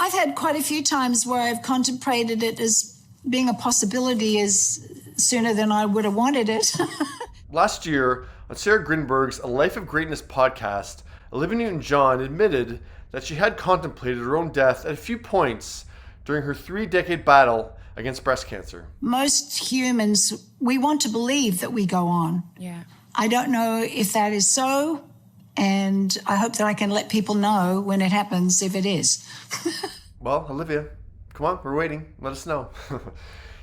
I've had quite a few times where I've contemplated it as being a possibility as sooner than I would have wanted it. Last year, on Sarah Grinberg's A Life of Greatness podcast, Olivia Newton-John admitted that she had contemplated her own death at a few points during her 3-decade battle against breast cancer. Most humans, we want to believe that we go on. Yeah. I don't know if that is so, and I hope that I can let people know when it happens if it is. Well, Olivia, come on, we're waiting. Let us know.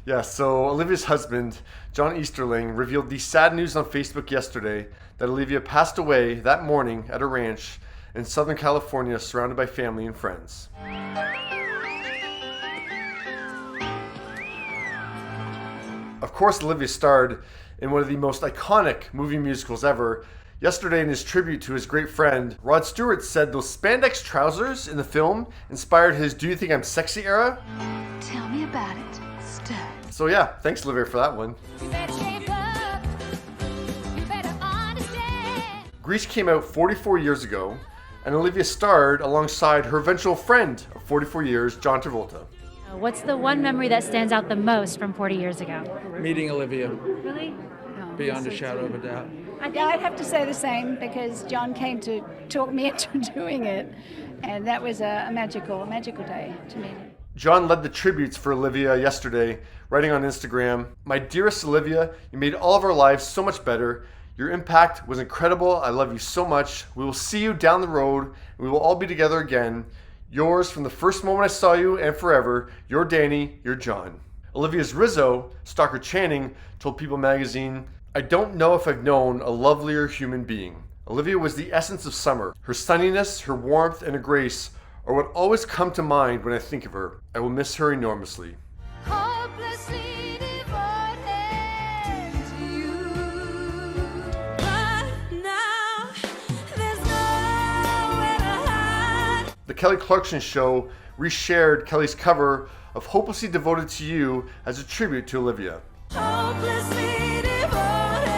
Yeah, so Olivia's husband, John Easterling, revealed the sad news on Facebook yesterday that Olivia passed away that morning at a ranch in Southern California, surrounded by family and friends. Of course, Olivia starred in one of the most iconic movie musicals ever. Yesterday, in his tribute to his great friend, Rod Stewart said those spandex trousers in the film inspired his Do You Think I'm Sexy era. Tell me about it, stud. So yeah, thanks Olivia for that one. Grease came out 44 years ago, and Olivia starred alongside her eventual friend of 44 years, John Travolta. What's the one memory that stands out the most from 40 years ago? Meeting Olivia, Really? beyond a shadow of a doubt. Yeah, I'd have to say the same because John came to talk me into doing it, and that was a magical day to meet him. John led the tributes for Olivia yesterday, writing on Instagram, "My dearest Olivia, you made all of our lives so much better. Your impact was incredible. I love you so much. We will see you down the road, and we will all be together again. Yours from the first moment I saw you and forever, your Danny, your John." Olivia's Rizzo, Stockard Channing, told People magazine, "I don't know if I've known a lovelier human being. Olivia was the essence of summer. Her sunniness, her warmth, and her grace are what always come to mind when I think of her. I will miss her enormously." Hopelessly devoted to you. But now there's nowhere to hide. The Kelly Clarkson Show reshared Kelly's cover of Hopelessly Devoted to You as a tribute to Olivia. Hopelessly devoted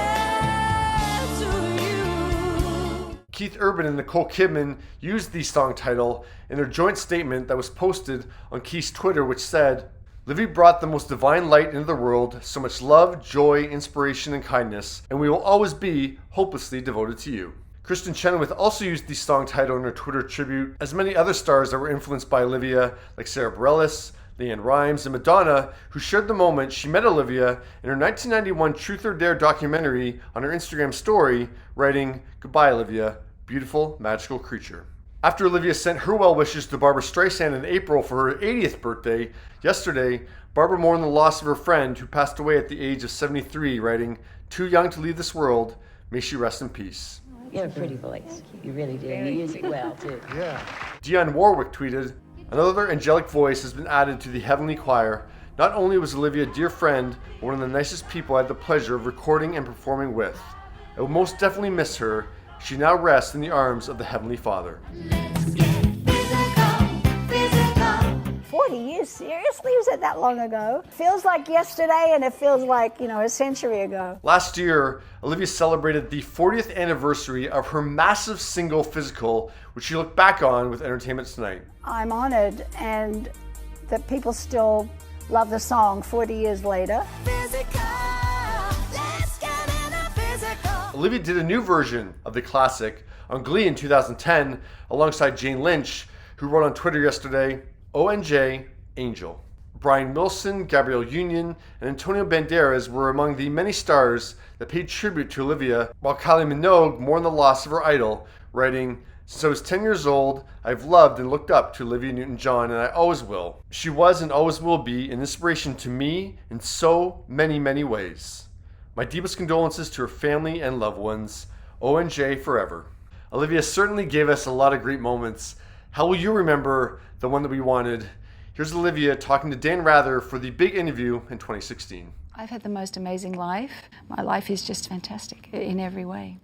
to you. Keith Urban and Nicole Kidman used the song title in their joint statement that was posted on Keith's Twitter, which said, "Livy brought the most divine light into the world, so much love, joy, inspiration, and kindness, and we will always be hopelessly devoted to you." Kristin Chenoweth also used the song title in her Twitter tribute, as many other stars that were influenced by Olivia, like Sarah Bareilles, Leanne Rimes, and Madonna, who shared the moment she met Olivia in her 1991 Truth or Dare documentary on her Instagram story, writing, "Goodbye, Olivia, beautiful, magical creature." After Olivia sent her well wishes to Barbra Streisand in April for her 80th birthday, yesterday, Barbara mourned the loss of her friend who passed away at the age of 73, writing, "Too young to leave this world, may she rest in peace." You have a pretty voice. You really do. You use it well, too. Dionne Warwick tweeted, "Another angelic voice has been added to the heavenly choir. Not only was Olivia a dear friend, but one of the nicest people I had the pleasure of recording and performing with. I will most definitely miss her. She now rests in the arms of the Heavenly Father." Let's get physical. 40 years, seriously? Was it that long ago? Feels like yesterday, and it feels like, a century ago. Last year, Olivia celebrated the 40th anniversary of her massive single physical, which she looked back on with Entertainment Tonight. I'm honored, and that people still love the song 40 years later. Physical. Let's get in a physical. Olivia did a new version of the classic on Glee in 2010 alongside Jane Lynch, who wrote on Twitter yesterday, "ONJ, Angel." Brian Wilson, Gabrielle Union, and Antonio Banderas were among the many stars that paid tribute to Olivia, while Kylie Minogue mourned the loss of her idol, writing, "Since I was 10 years old, I've loved and looked up to Olivia Newton-John, and I always will. She was and always will be an inspiration to me in so many, many ways. My deepest condolences to her family and loved ones. ONJ forever." Olivia certainly gave us a lot of great moments. How will you remember the one that we wanted? Here's Olivia talking to Dan Rather for the big interview in 2016. I've had the most amazing life. My life is just fantastic in every way.